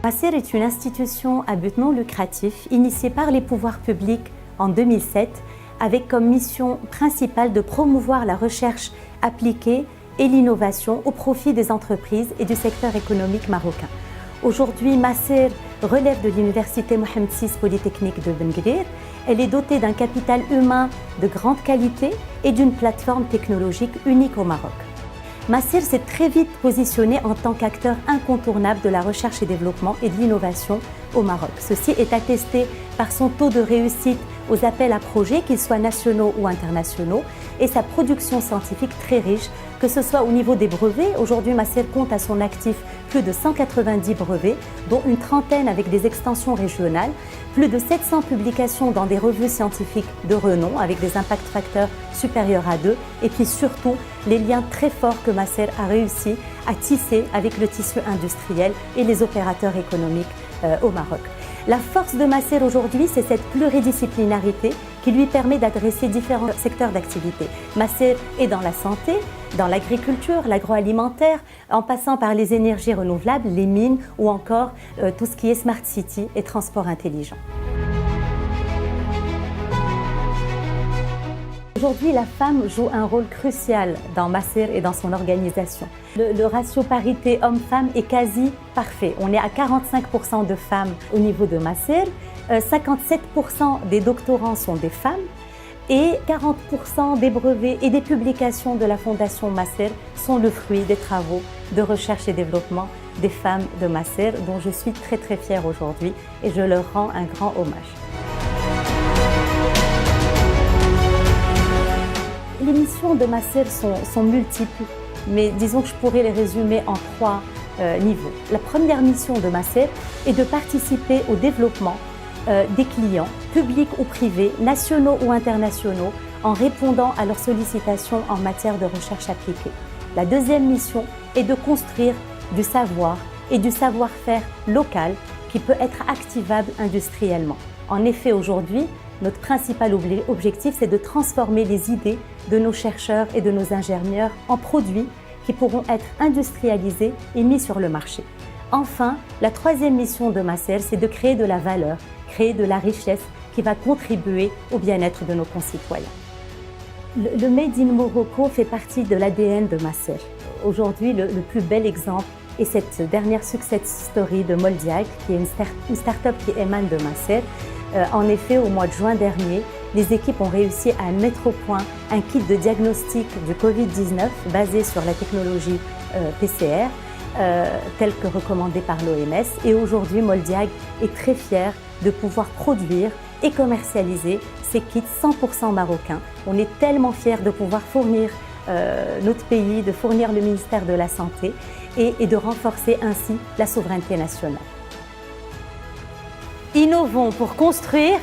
Maser est une institution à but non lucratif initiée par les pouvoirs publics en 2007 avec comme mission principale de promouvoir la recherche appliquée et l'innovation au profit des entreprises et du secteur économique marocain. Aujourd'hui, Maser relève de l'université Mohamed VI Polytechnique de Ben Guerir. Elle est dotée d'un capital humain de grande qualité et d'une plateforme technologique unique au Maroc. Maser s'est très vite positionné en tant qu'acteur incontournable de la recherche et développement et de l'innovation au Maroc. Ceci est attesté par son taux de réussite aux appels à projets, qu'ils soient nationaux ou internationaux, et sa production scientifique très riche, que ce soit au niveau des brevets. Aujourd'hui, Maser compte à son actif plus de 190 brevets, dont une trentaine avec des extensions régionales, plus de 700 publications dans des revues scientifiques de renom avec des impact facteurs supérieurs à 2, et puis surtout les liens très forts que Maser a réussi à tisser avec le tissu industriel et les opérateurs économiques au Maroc. La force de Maser aujourd'hui, c'est cette pluridisciplinarité qui lui permet d'adresser différents secteurs d'activité. Maser est dans la santé, dans l'agriculture, l'agroalimentaire, en passant par les énergies renouvelables, les mines ou encore tout ce qui est smart city et transport intelligent. Aujourd'hui, la femme joue un rôle crucial dans Maser et dans son organisation. Le ratio parité homme-femme est quasi parfait. On est à 45% de femmes au niveau de Maser, 57% des doctorants sont des femmes et 40% des brevets et des publications de la Fondation Maser sont le fruit des travaux de recherche et développement des femmes de Maser, dont je suis très très fière aujourd'hui et je leur rends un grand hommage. Les missions de Maser sont multiples, mais disons que je pourrais les résumer en 3 niveaux. La première mission de Maser est de participer au développement des clients, publics ou privés, nationaux ou internationaux, en répondant à leurs sollicitations en matière de recherche appliquée. La deuxième mission est de construire du savoir et du savoir-faire local qui peut être activable industriellement. En effet, aujourd'hui, notre principal objectif, c'est de transformer les idées de nos chercheurs et de nos ingénieurs en produits qui pourront être industrialisés et mis sur le marché. Enfin, la troisième mission de Maser, c'est de créer de la valeur, créer de la richesse qui va contribuer au bien-être de nos concitoyens. Le Made in Morocco fait partie de l'ADN de Maser. Aujourd'hui, le plus bel exemple est cette dernière success story de Moldiag, qui est une start-up qui émane de Maser. En effet, au mois de juin dernier, les équipes ont réussi à mettre au point un kit de diagnostic du Covid-19 basé sur la technologie PCR, tel que recommandé par l'OMS. Et aujourd'hui, Moldiag est très fier de pouvoir produire et commercialiser ces kits 100% marocains. On est tellement fiers de pouvoir fournir notre pays, de fournir le ministère de la Santé et de renforcer ainsi la souveraineté nationale. Innovons pour construire.